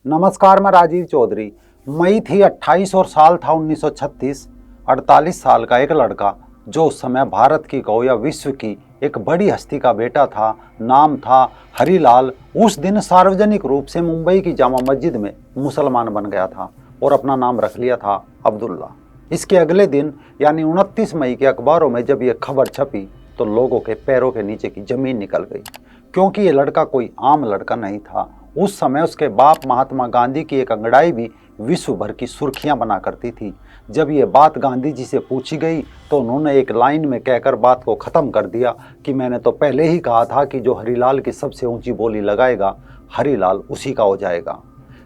नमस्कार, मैं राजीव चौधरी। मई थी 28 और साल था 1936। 48 साल का एक लड़का जो उस समय भारत की कहो या विश्व की एक बड़ी हस्ती का बेटा था, नाम था हरिलाल। उस दिन सार्वजनिक रूप से मुंबई की जामा मस्जिद में मुसलमान बन गया था और अपना नाम रख लिया था अब्दुल्ला। इसके अगले दिन यानी 29 मई के अखबारों में जब यह खबर छपी तो लोगों के पैरों के नीचे की जमीन निकल गई, क्योंकि ये लड़का कोई आम लड़का नहीं था। उस समय उसके बाप महात्मा गांधी की एक अंगड़ाई भी विश्व भर की सुर्खियां बना करती थी। जब ये बात गांधी जी से पूछी गई तो उन्होंने एक लाइन में कहकर बात को ख़त्म कर दिया कि मैंने तो पहले ही कहा था कि जो हरिलाल की सबसे ऊंची बोली लगाएगा, हरिलाल उसी का हो जाएगा।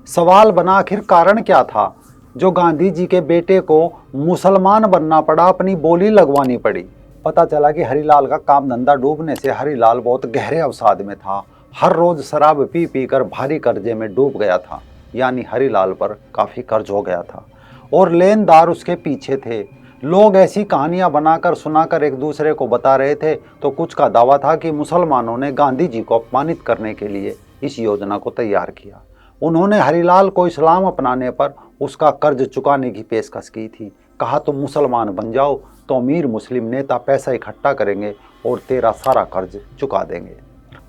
सवाल बना, आखिर कारण क्या था जो गांधी जी के बेटे को मुसलमान बनना पड़ा, अपनी बोली लगवानी पड़ी। पता चला कि हरिलाल का काम धंधा डूबने से हरिलाल बहुत गहरे अवसाद में था। हर रोज शराब पी पी कर भारी कर्जे में डूब गया था, यानी हरिलाल पर काफी कर्ज हो गया था और लेनदार उसके पीछे थे। लोग ऐसी कहानियां बनाकर सुनाकर एक दूसरे को बता रहे थे, तो कुछ का दावा था कि मुसलमानों ने गांधी जी को अपमानित करने के लिए इस योजना को तैयार किया। उन्होंने हरिलाल को इस्लाम अपनाने पर उसका कर्ज चुकाने की पेशकश की थी। कहा तुम मुसलमान बन जाओ तो अमीर मुस्लिम नेता पैसा इकट्ठा करेंगे और तेरा सारा कर्ज चुका देंगे।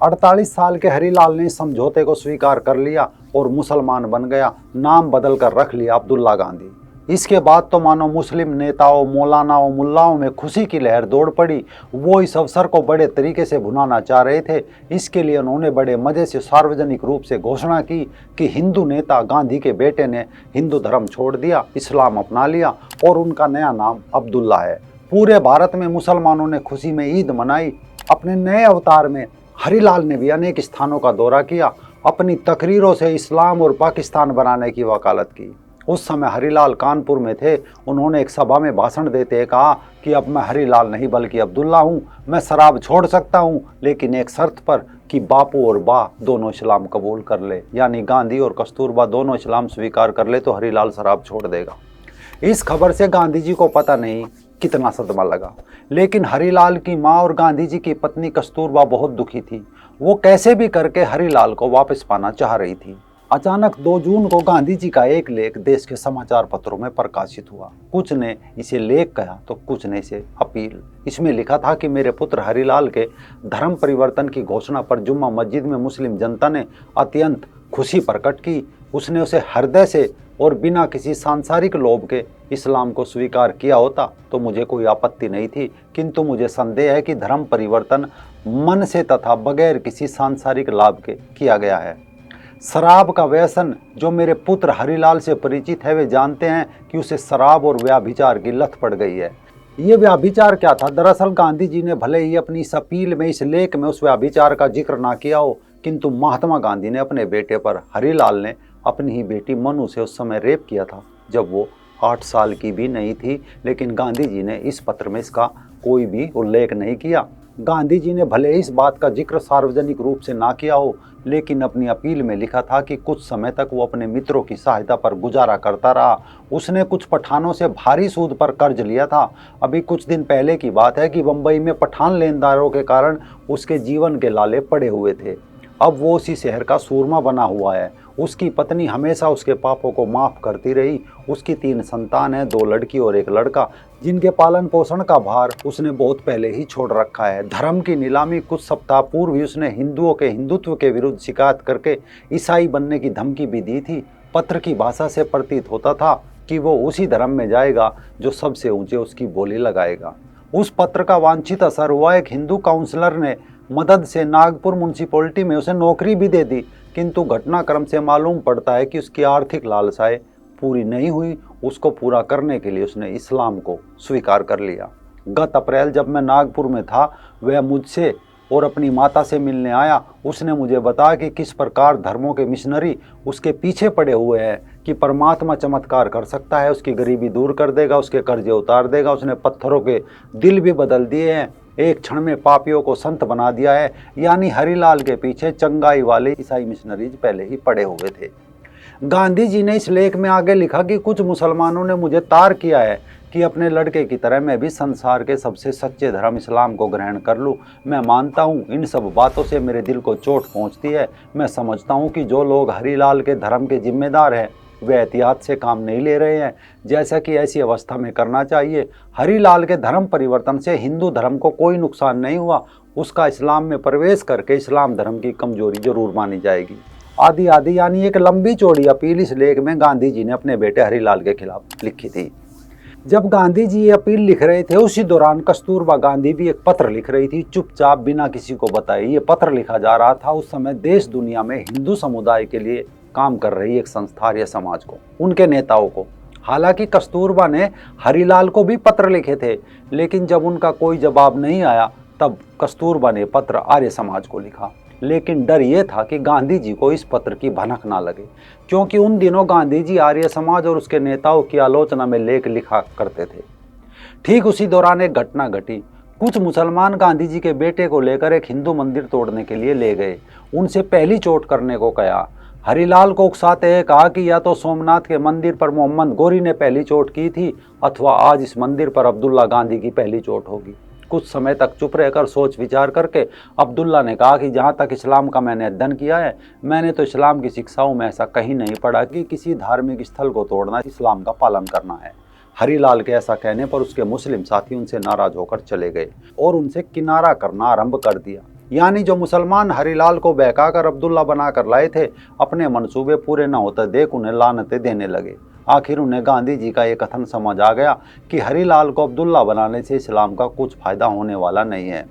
48 साल के हरिलाल ने समझौते को स्वीकार कर लिया और मुसलमान बन गया। नाम बदल कर रख लिया अब्दुल्ला गांधी। इसके बाद तो मानो मुस्लिम नेताओं, मौलानाओं, मुल्लाओं में खुशी की लहर दौड़ पड़ी। वो इस अवसर को बड़े तरीके से भुनाना चाह रहे थे। इसके लिए उन्होंने बड़े मजे से सार्वजनिक रूप से घोषणा की कि हिंदू नेता गांधी के बेटे ने हिंदू धर्म छोड़ दिया, इस्लाम अपना लिया और उनका नया नाम अब्दुल्ला है। पूरे भारत में मुसलमानों ने खुशी में ईद मनाई। अपने नए अवतार में हरिलाल ने भी अनेक स्थानों का दौरा किया, अपनी तकरीरों से इस्लाम और पाकिस्तान बनाने की वकालत की। उस समय हरिलाल कानपुर में थे। उन्होंने एक सभा में भाषण देते कहा कि अब मैं हरिलाल नहीं बल्कि अब्दुल्ला हूँ। मैं शराब छोड़ सकता हूँ, लेकिन एक शर्त पर कि बापू और बा दोनों इस्लाम कबूल कर ले, यानी गांधी और कस्तूरबा दोनों इस्लाम स्वीकार कर ले तो हरिलाल शराब छोड़ देगा। इस खबर से गांधी जी को पता नहीं कितना सदमा लगा, लेकिन हरिलाल की माँ और गांधी जी की पत्नी कस्तूरबा बहुत दुखी थी। वो कैसे भी करके हरिलाल को वापस पाना चाह रही थी। अचानक 2 जून को गांधी जी का एक लेख देश के समाचार पत्रों में प्रकाशित हुआ। कुछ ने इसे लेख कहा तो कुछ ने इसे अपील। इसमें लिखा था कि मेरे पुत्र हरिलाल के धर्म परिवर्तन की घोषणा पर जुम्मा मस्जिद में मुस्लिम जनता ने अत्यंत खुशी प्रकट की। उसने उसे हृदय से और बिना किसी सांसारिक लोभ के इस्लाम को स्वीकार किया होता तो मुझे कोई आपत्ति नहीं थी, किंतु मुझे संदेह है कि धर्म परिवर्तन मन से तथा बगैर किसी सांसारिक लाभ के किया गया है। शराब का व्यसन जो मेरे पुत्र हरिलाल से परिचित है, वे जानते हैं कि उसे शराब और व्याभिचार की लत पड़ गई है। ये व्याभिचार क्या था? दरअसल गांधी जी ने भले ही अपनी इस अपील में, इस लेख में उस व्याभिचार का जिक्र ना किया हो, किंतु महात्मा गांधी ने अपने बेटे पर, हरिलाल ने अपनी ही बेटी मनु से उस समय रेप किया था जब वो 8 साल की भी नहीं थी। लेकिन गांधी जी ने इस पत्र में इसका कोई भी उल्लेख नहीं किया। गांधी जी ने भले इस बात का जिक्र सार्वजनिक रूप से ना किया हो, लेकिन अपनी अपील में लिखा था कि कुछ समय तक वो अपने मित्रों की सहायता पर गुजारा करता रहा। उसने कुछ पठानों से भारी सूद पर कर्ज लिया था। अभी कुछ दिन पहले की बात है कि बंबई में पठान लेनदारों के कारण उसके जीवन के लाले पड़े हुए थे। अब वो उसी शहर का सूरमा बना हुआ है। उसकी पत्नी हमेशा उसके पापों को माफ़ करती रही। उसकी 3 संतान हैं, 2 लड़की और 1 लड़का, जिनके पालन पोषण का भार उसने बहुत पहले ही छोड़ रखा है। धर्म की नीलामी कुछ सप्ताह पूर्व ही उसने हिंदुओं के हिंदुत्व के विरुद्ध शिकायत करके ईसाई बनने की धमकी भी दी थी। पत्र की भाषा से प्रतीत होता था कि वो उसी धर्म में जाएगा जो सबसे ऊंचे उसकी बोली लगाएगा। उस पत्र का वांछित असर हुआ। एक हिंदू काउंसलर ने मदद से नागपुर म्यूनसिपैलिटी में उसे नौकरी भी दे दी, किंतु घटनाक्रम से मालूम पड़ता है कि उसकी आर्थिक लालसाएं पूरी नहीं हुई। उसको पूरा करने के लिए उसने इस्लाम को स्वीकार कर लिया। गत अप्रैल जब मैं नागपुर में था, वह मुझसे और अपनी माता से मिलने आया। उसने मुझे बताया कि किस प्रकार धर्मों के मिशनरी उसके पीछे पड़े हुए हैं कि परमात्मा चमत्कार कर सकता है, उसकी गरीबी दूर कर देगा, उसके कर्जे उतार देगा। उसने पत्थरों के दिल भी बदल दिए हैं, एक क्षण में पापियों को संत बना दिया है। यानी हरिलाल के पीछे चंगाई वाले ईसाई मिशनरीज पहले ही पड़े हुए थे। गांधी जी ने इस लेख में आगे लिखा कि कुछ मुसलमानों ने मुझे तार किया है कि अपने लड़के की तरह मैं भी संसार के सबसे सच्चे धर्म इस्लाम को ग्रहण कर लूँ। मैं मानता हूँ इन सब बातों से मेरे दिल को चोट पहुँचती है। मैं समझता हूँ कि जो लोग हरिलाल के धर्म के जिम्मेदार हैं वे एहतियात से काम नहीं ले रहे हैं, जैसा कि ऐसी अवस्था में करना चाहिए। हरिलाल के धर्म परिवर्तन से हिंदू धर्म को कोई नुकसान नहीं हुआ, उसका इस्लाम में प्रवेश करके इस्लाम धर्म की कमजोरी जरूर मानी जाएगी। आदि आदि यानी एक लंबी चौड़ी अपील इस लेख में गांधी जी ने अपने बेटे हरिलाल के खिलाफ लिखी थी। जब गांधी जी ये अपील लिख रहे थे उसी दौरान कस्तूरबा गांधी भी एक पत्र लिख रही थी, चुपचाप बिना किसी को बताए। ये पत्र लिखा जा रहा था उस समय देश दुनिया में हिंदू समुदाय के लिए काम कर रही एक संस्था या समाज को, उनके नेताओं को। हालांकि कस्तूरबा ने हरिलाल को भी पत्र लिखे थे, लेकिन जब उनका कोई जवाब नहीं आया तब कस्तूरबा ने पत्र आर्य समाज को लिखा। लेकिन डर ये था कि गांधी जी को इस पत्र की भनक ना लगे, क्योंकि उन दिनों गांधी जी आर्य समाज और उसके नेताओं की आलोचना में लेख लिखा करते थे। ठीक उसी दौरान एक घटना घटी। कुछ मुसलमान गांधी जी के बेटे को लेकर एक हिंदू मंदिर तोड़ने के लिए ले गए। उनसे पहली चोट करने को कहा। हरिलाल को उकसाते हुए कहा कि या तो सोमनाथ के मंदिर पर मोहम्मद गोरी ने पहली चोट की थी अथवा आज इस मंदिर पर अब्दुल्ला गांधी की पहली चोट होगी। कुछ समय तक चुप रहकर सोच विचार करके अब्दुल्ला ने कहा कि जहाँ तक इस्लाम का मैंने अध्ययन किया है, मैंने तो इस्लाम की शिक्षाओं में ऐसा कहीं नहीं पढ़ा कि किसी धार्मिक स्थल को तोड़ना इस्लाम का पालन करना है। हरिलाल के ऐसा कहने पर उसके मुस्लिम साथी उनसे नाराज होकर चले गए और उनसे किनारा करना आरंभ कर दिया। यानी जो मुसलमान हरिलाल को बहकाकर अब्दुल्ला बनाकर लाए थे, अपने मंसूबे पूरे न होते देख उन्हें लानतें देने लगे। आखिर उन्हें गांधी जी का ये कथन समझ आ गया कि हरिलाल को अब्दुल्ला बनाने से इस्लाम का कुछ फायदा होने वाला नहीं है।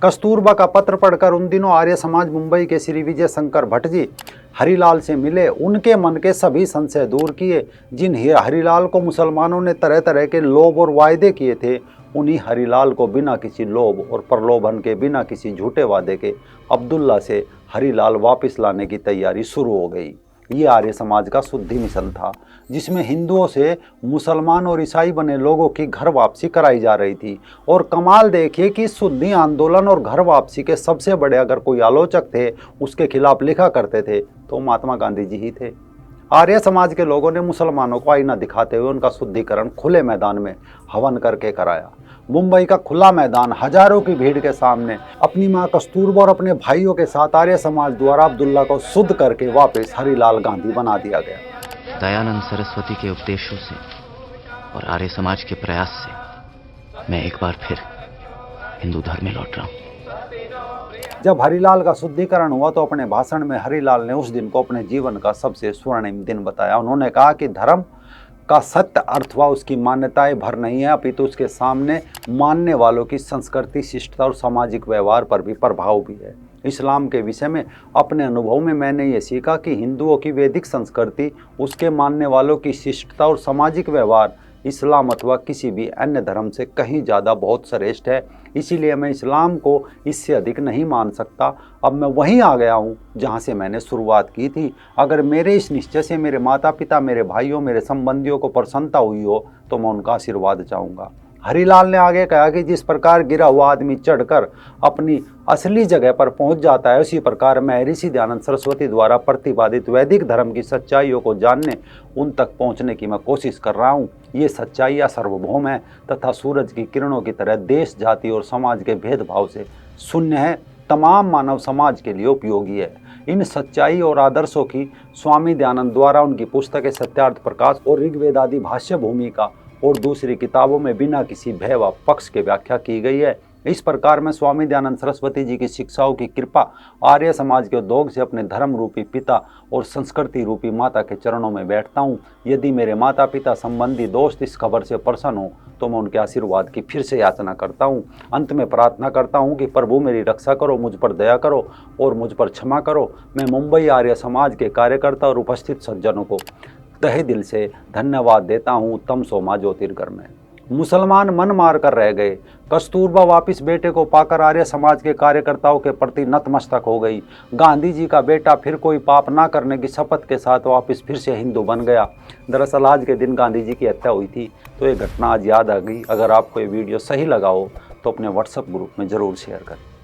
कस्तूरबा का पत्र पढ़कर उन दिनों आर्य समाज मुंबई के श्री विजय शंकर भट्ट जी हरिलाल से मिले, उनके मन के सभी संशय दूर किए। जिन हरिलाल को मुसलमानों ने तरह तरह के लोभ और वायदे किए थे, उन्हीं हरिलाल को बिना किसी लोभ और प्रलोभन के, बिना किसी झूठे वादे के अब्दुल्ला से हरिलाल वापस लाने की तैयारी शुरू हो गई। ये आर्य समाज का शुद्धि मिशन था, जिसमें हिंदुओं से मुसलमान और ईसाई बने लोगों की घर वापसी कराई जा रही थी। और कमाल देखिए कि शुद्धि आंदोलन और घर वापसी के सबसे बड़े अगर कोई आलोचक थे, उसके खिलाफ लिखा करते थे, तो महात्मा गांधी जी ही थे। आर्य समाज के लोगों ने मुसलमानों को आईना दिखाते हुए उनका शुद्धिकरण खुले मैदान में हवन करके कराया। मुंबई का खुला मैदान हजारों की भीड़ के सामने अपनी मां कस्तूरबा और अपने भाइयों के साथ आर्य समाज द्वारा अब्दुल्ला को शुद्ध करके वापस हरिलाल गांधी बना दिया गया। दयानंद सरस्वती के उपदेशों से और आर्य समाज के प्रयास से मैं एक बार फिर हिंदू धर्म में लौट रहा हूँ। जब हरिलाल का शुद्धिकरण हुआ तो अपने भाषण में हरिलाल ने उस दिन को अपने जीवन का सबसे स्वर्णिम दिन बताया। उन्होंने कहा कि धर्म का सत्य अर्थवा उसकी मान्यताएं भर नहीं है, अपितु उसके सामने मानने वालों की संस्कृति, शिष्टता और सामाजिक व्यवहार पर भी प्रभाव भी है। इस्लाम के विषय में अपने अनुभव में मैंने ये सीखा कि हिंदुओं की वैदिक संस्कृति, उसके मानने वालों की शिष्टता और सामाजिक व्यवहार इस्लाम अथवा किसी भी अन्य धर्म से कहीं ज़्यादा बहुत श्रेष्ठ है। इसीलिए मैं इस्लाम को इससे अधिक नहीं मान सकता। अब मैं वहीं आ गया हूँ जहाँ से मैंने शुरुआत की थी। अगर मेरे इस निश्चय से मेरे माता पिता, मेरे भाइयों, मेरे संबंधियों को प्रसन्नता हुई हो तो मैं उनका आशीर्वाद चाहूँगा। हरिलाल ने आगे कहा कि जिस प्रकार गिरा हुआ आदमी चढ़कर अपनी असली जगह पर पहुंच जाता है, उसी प्रकार मैं ऋषि दयानंद सरस्वती द्वारा प्रतिपादित वैदिक धर्म की सच्चाइयों को जानने, उन तक पहुंचने की मैं कोशिश कर रहा हूं। ये सच्चाइयाँ सार्वभौम है तथा सूरज की किरणों की तरह देश, जाति और समाज के भेदभाव से शून्य है, तमाम मानव समाज के लिए उपयोगी है। इन सच्चाई और आदर्शों की स्वामी दयानंद द्वारा उनकी पुस्तकें सत्यार्थ प्रकाश और ऋग्वेद आदि भाष्य भूमिका और दूसरी किताबों में बिना किसी भय व पक्ष के व्याख्या की गई है। इस प्रकार मैं स्वामी दयानंद सरस्वती जी की शिक्षाओं की कृपा आर्य समाज के उद्योग से अपने धर्म रूपी पिता और संस्कृति रूपी माता के चरणों में बैठता हूँ। यदि मेरे माता पिता संबंधी दोस्त इस खबर से प्रसन्न हो तो मैं उनके आशीर्वाद की फिर से याचना करता हूँ। अंत में प्रार्थना करता हूँ कि प्रभु मेरी रक्षा करो, मुझ पर दया करो और मुझ पर क्षमा करो। मैं मुंबई आर्य समाज के कार्यकर्ता और उपस्थित सज्जनों को तहे दिल से धन्यवाद देता हूँ। तम सोमा ज्योतिर्गमय। मुसलमान मन मार कर रह गए। कस्तूरबा वापिस बेटे को पाकर आर्य समाज के कार्यकर्ताओं के प्रति नतमस्तक हो गई। गांधी जी का बेटा फिर कोई पाप ना करने की शपथ के साथ वापिस फिर से हिंदू बन गया। दरअसल आज के दिन गांधी जी की हत्या हुई थी, तो ये घटना आज याद आ गई। अगर आपको ये वीडियो सही लगा हो तो अपने व्हाट्सएप ग्रुप में ज़रूर शेयर करें।